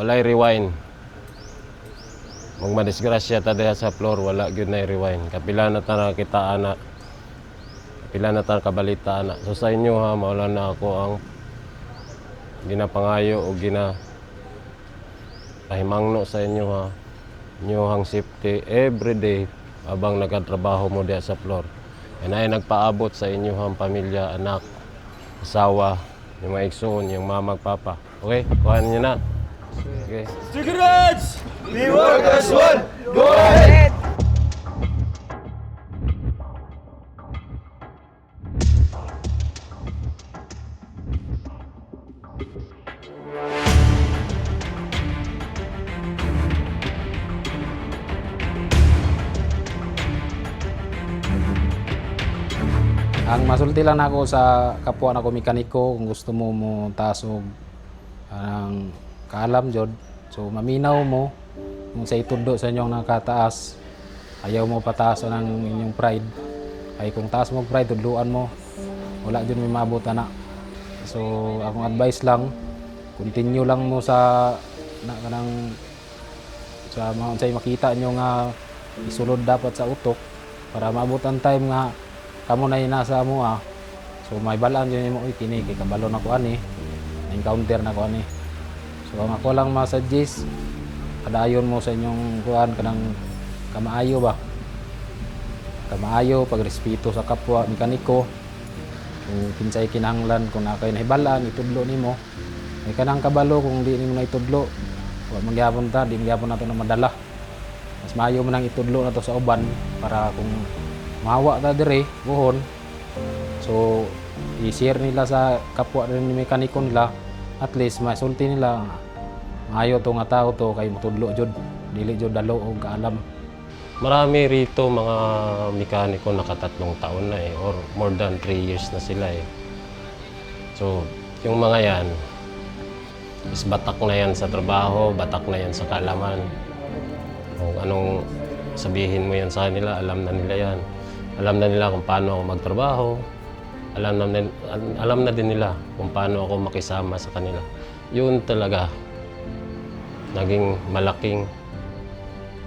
Walay rewind. Magmadisgrasya ta diha sa floor, wala gyud na rewind. Kapila na ta nakita ana. Kapila na ta kabalita ana. So sa inyo ha, maula na ako ang ginapangayo o pahimangno sa inyo ha. Inyohang safety every day habang nagtatrabaho mo diha sa floor. Yan ay nagpaabot sa inyohang pamilya, anak, asawa, yung mga igsoon, yung mama, papa. Okay, kuhanin niyo na. Okay. Stickers! We work as one! Go ahead! Ang masulti lang ako sa kapwa na ko mekaniko, kung gusto mo taas og ang kaalam jud, so maminaw mo kung sa itudo sa inyong nakataas, ayaw mo pataas ng inyong pride. Ay kung taas mo pride, tudluan mo, wala jud may maabot ana. So akong advice lang, continue lang mo sa mga unsay makita nyo nga isulod dapat sa utok para maabot ang time nga kamo na nasa mo so may balaan yun mo, kini kay kabalo na ko ani, encounter na ko ani. So ang ako lang ma-suggest, kadayon mo sa inyong kuan kanang kamaayo ba, kamaayo, pagrespeto sa kapwa mekaniko. Kung kinsay kinahanglan, kung nakay nahibalaan itudlo nimo, may kanang kabalo kung di nimo na itudlo, wa magyapon ta, di magyapon nato na madala. Mas maayo man ang itudlo na to sa uban para kung mahawa ta dire buhon, so i-share nila sa kapwa rin ni mekaniko nila, at least masulti nila maayo to nga tao to kay matudlo jud, dili jud dalo og kaalam. Marami rito mga mekaniko nakatatlong taon na or more than 3 years na sila So yung mga yan is batak na yan sa trabaho, batak na yan sa kaalaman. Kung anong sabihin mo yan sa kanila, alam na nila yan. Alam na nila kung paano ako magtrabaho. Alam na din nila kung paano ako makisama sa kanila. Yun talaga naging malaking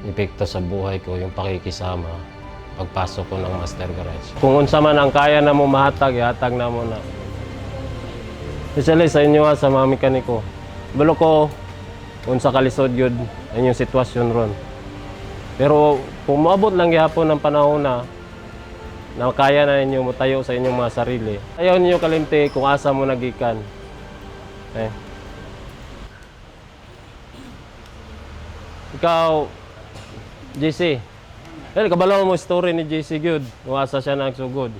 epekto sa buhay ko, yung pakikisama pagpasok ko ng Master Garage. Kung unsa man ang kaya na mo mahatag, ihatag na mo na. Especially sa inyo sa mga mekaniko. Balo ko, unsa kalisod yun, ang yung sitwasyon ron. Pero kung maabot lang gihapon ng panahon na kaya na ninyo matayo sa inyong mga sarili, ayaw ninyo kalimti kung asa mo nagikan. Ikaw, JC, kabalo mo story ni JC Good, kung asa siya nagsugod.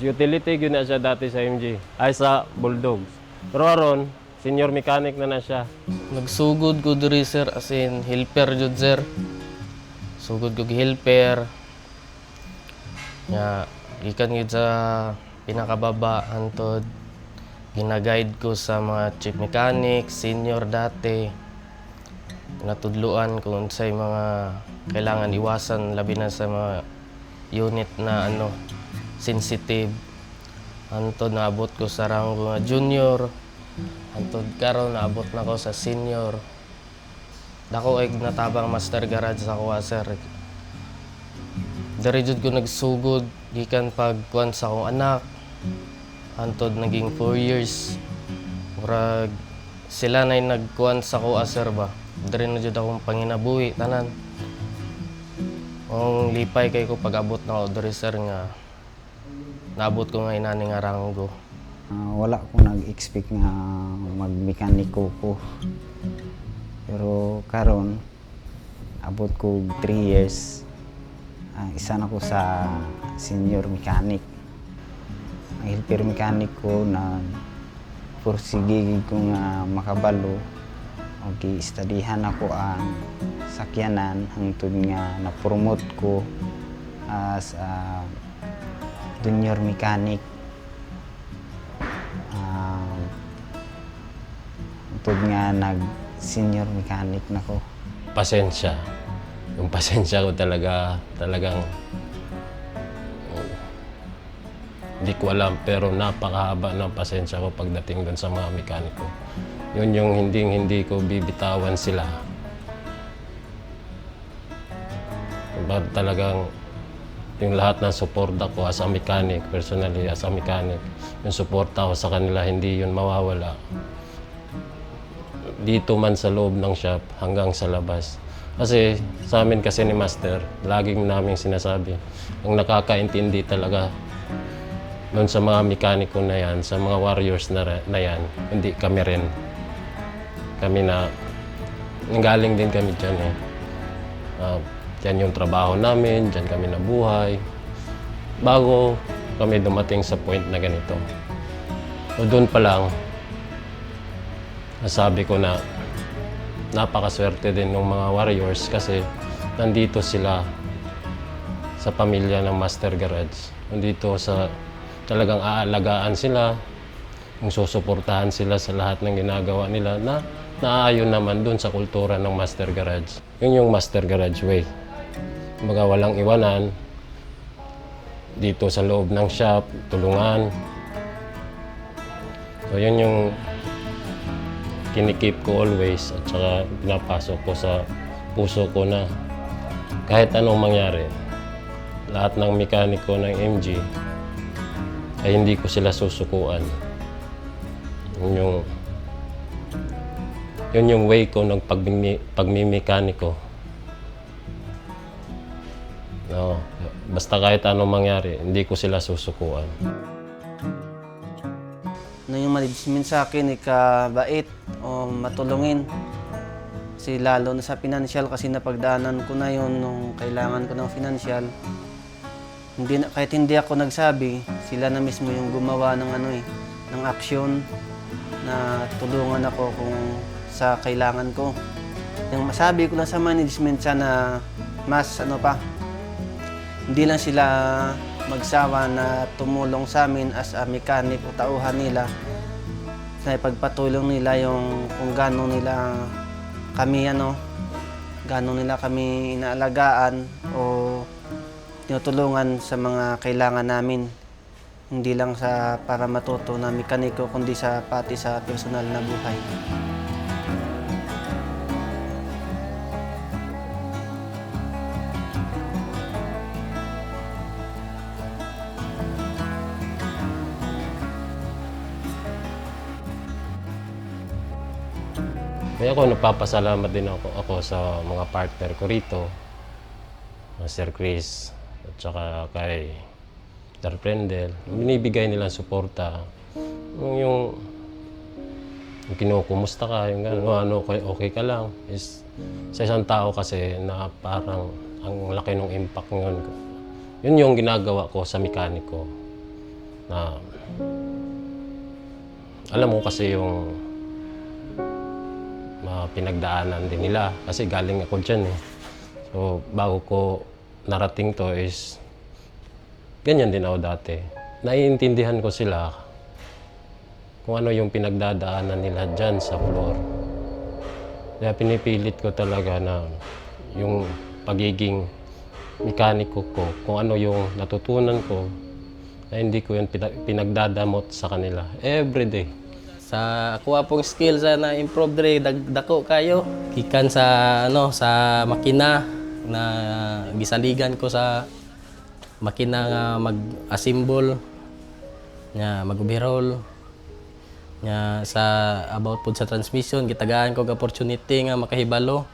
Utility yun na siya dati sa MG, ay sa Bulldogs. Pero aron, senior mechanic na siya. Nagsugod ko diri sir, as in helper jud sir. Sugod ko helper. Nya gikan gid sa pinakababa hantod gina-guide ko sa mga chief mechanic, senior dati. Natudluan kung unsay mga kailangan iwasan labi na sa mga unit na sensitive. Hantod naabot ko sa rango nga junior. Hantod karon naabot na ko sa senior. Dako ay natabang Master Garage sa kuha sir. Dari jud ko nagsugod gikan pagkuan sa akong anak. Hantod naging 4 years. Murag sila na nagkuan sa kuha sir ba. Dari na jud akong panginabuhi tanan. Ang lipay kay ko pag-abot na ako dari sir nga naabot ko nga inani nga ranggo. Wala ko nag-expect nga mag-mekaniko ko. Pero karon abot ko 3 years. Isa na ko sa senior mechanic. Ang helper mechanic ko na pursige ko nga makabalo. O gi-studyhan ako ang sakyanan hangtod nga na-promote ko as junior mechanic. Hangtod nga nag-senior mechanic na ko. Pasensya. Yung pasensya ko talagang hindi ko alam, pero napakahaba ng pasensya ko pagdating doon sa mga mekaniko. Yun yung hindi ko bibitawan sila. Diba, talagang yung lahat ng suporta ko as a mechanic, personally as a mechanic, yung suporta ko sa kanila, hindi yun mawawala. Dito man sa loob ng shop hanggang sa labas. Kasi sa amin kasi ni Master, laging naming sinasabi, ang nakakaintindi talaga noon sa mga mekaniko na yan, sa mga warriors na yan, hindi kami rin. Kami na, nanggaling din kami dyan eh. Yan yung trabaho namin, dyan kami nabuhay. Bago kami dumating sa point na ganito. So doon pa lang, nasabi ko na napakaswerte din ng mga warriors kasi nandito sila sa pamilya ng Master Garage. Nandito sa talagang aalagaan sila, kung susuportahan sila sa lahat ng ginagawa nila na naaayon naman dun sa kultura ng Master Garage. Yun yung Master Garage way. Kumbaga walang iwanan dito sa loob ng shop, tulungan. So yun yung kinikip ko always at saka pinapasok ko sa puso ko na kahit anong mangyari, lahat ng mekaniko ng MG ay hindi ko sila susukuan. Yun yung way ko ng pagmimekaniko. No, basta kahit anong mangyari, hindi ko sila susukuan. Ano yung management sa akin, ikabait o matulungin. Kasi lalo na sa financial, kasi napagdaanan ko na yun nung kailangan ko ng financial. Kahit hindi ako nagsabi, sila na mismo yung gumawa ng ng aksyon na tulungan ako kung sa kailangan ko. Yung masabi ko lang sa management sana mas hindi lang sila magsawa na tumulong sa amin as a mechanic o tauhan nila na ipagpatulong nila yung kung gaano nila kami inaalagaan o tinutulungan sa mga kailangan namin. Hindi lang para matuto na mekaniko, kundi pati sa personal na buhay. Kaya ako nagpapasalamat din ako sa mga partner ko rito, Sir Chris at saka kay Sir Prendel. Binibigay nilang suporta. Yung kinukumusta ka, yung gano'n, okay ka lang. Sa isang tao kasi na parang ang laki ng impact ngayon. Yun yung ginagawa ko sa mekaniko. Na alam mo kasi yung pinagdaanan din nila kasi galing ako dyan eh. So bago ko narating to is ganyan din ako dati. Naiintindihan ko sila kung ano yung pinagdadaanan nila dyan sa floor. Kaya pinipilit ko talaga na yung pagiging mekaniko ko, kung ano yung natutunan ko, na hindi ko yung pinagdadamot sa kanila everyday. Sa kuha pong skill sa na-improve dre dako kayo gikan sa sa makina na gisaligan ko sa makina nga mag-assemble nya mag-overhaul nya sa about pud sa transmission gitagaan ko opportunity nga makahibalo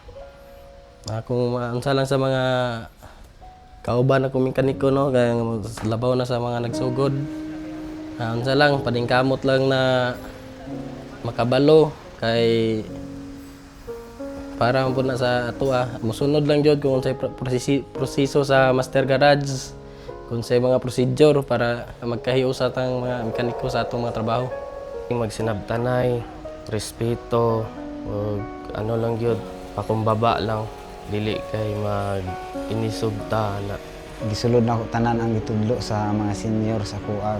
kung unsa lang sa mga kauban ako mekaniko kaya labaw na sa mga nagsugod unsa lang padingkamot lang na makabalo kay para po na sa ato musunod lang jud kung sa proseso sa Master Garage, kung sa mga procedure para magkahiyo sa tang mga mekaniko sa atong mga trabaho. Magsinabtanay, respeto, o ano lang jud, pakumbaba lang, dili kay mag-inisugta na. Gisulod na ko tanan ang gitudlo sa mga senior sa kuha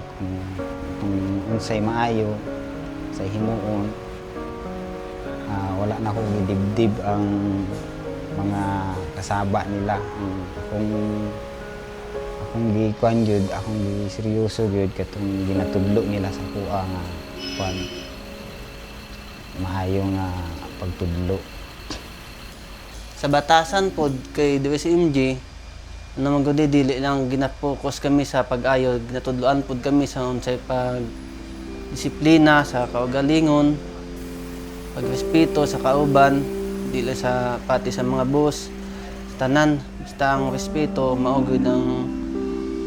kung unsay maayo sa himuon. Wala na ko gidibdib ang mga kasaba nila. Akong gikuan jud, akong giseryoso jud katong ginatudlo nila sa kuha nga kuan maayo nga pagtudlo. Sa batasan pod kay DSMG, naman gudi dili lang ginapokus kami sa pag-ayo, ginatudloan pod kami sa unsay pag disiplina sa kaugalingon, pagrespeto sa kauban, dili sa pati sa mga boss, sa tanan, basta ang respeto mao gyud ang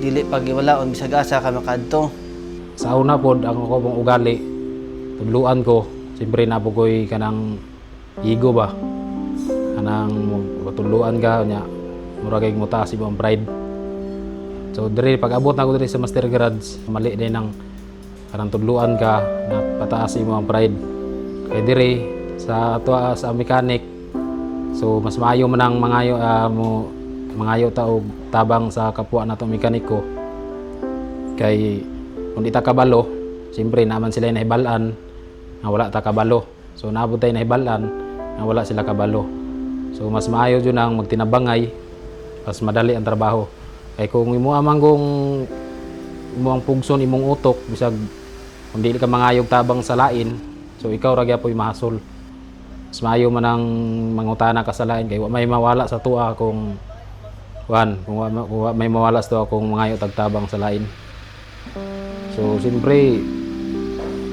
dili pagiwalaon bisag asa ka makadto. Sa una pod ang ako mong ugali, tudluan ko, siyempre nabugoy kanang ego ba. Kanang matudluan ka nya mura kay mutaas imong pride. So diri pag abot na ko diri sa Master Garage, mali din ang kanang tudluan ka na pataas imong pride. Kay diri sa ato sa mechanic, so mas maayo man ang mangayo ta og tabang sa kapwa nato mekaniko. Kay kung di ta kabalo, siyempre naman sila nahibalan na wala ta kabalo. So naabot tayo nahibalan na wala sila kabalo. So mas maayo jud ang magtinabangay, mas madali ang trabaho. Kay kung imo amang kung imo ang pugson imong utok bisag kung dili ka mangayog tabang sa lain, so ikaw ra gyapon mahasol. Mas maayo man ang mangutana ka sa lain kay wa may mawala sa tuwa kung may mawala sa tuwa kung mangayo tagtabang sa lain. So siyempre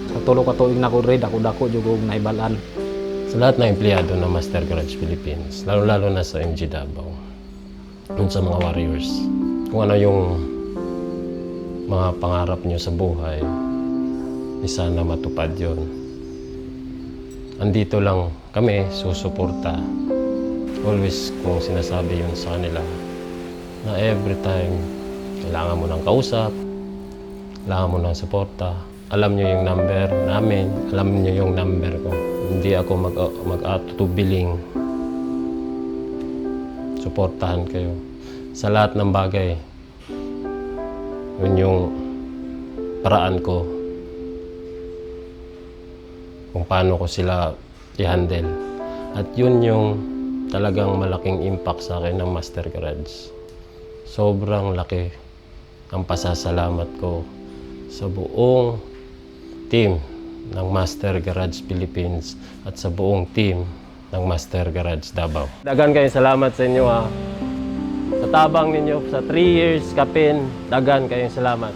sa tulo ka tuig na ko red ako jud og nahibalan. Sa lahat ng empleyado ng Master Garage Philippines, lalo-lalo na sa MG Davao, dun sa mga warriors, kung ano yung mga pangarap nyo sa buhay, sana matupad yun. Andito lang kami, susuporta. Always kung sinasabi yun sa kanila, na every time, kailangan mo ng kausap, kailangan mo ng suporta. Alam nyo yung number namin, alam nyo yung number ko. Hindi ako mag-atutubiling. Suportahan kayo sa lahat ng bagay. Yun yung paraan ko kung paano ko sila i-handle. At yun yung talagang malaking impact sa akin ng Master Garage. Sobrang laki ang pasasalamat ko sa buong team ng Master Garage Philippines at sa buong team ng Master Garage Davao. Dagan kayong salamat sa inyo sa tabang ninyo sa 3 years kapin. Dagan kayong salamat.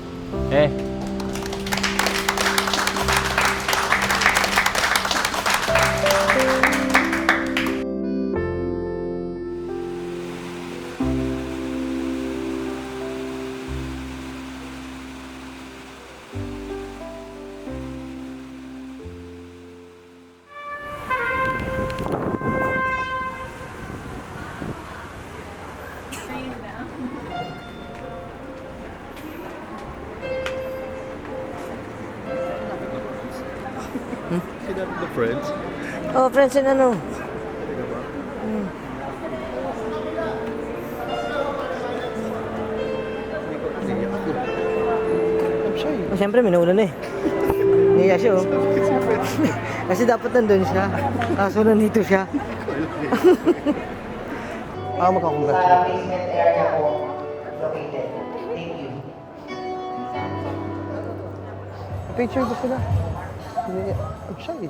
Oh, friends and ano? Oh, siyempre, minuulan eh. Niya siya, oh. Kasi dapat nandun siya. Kaso nandito siya. Magkakongrats. Basement area po located. Thank you. Picture ko sila. I'm shy.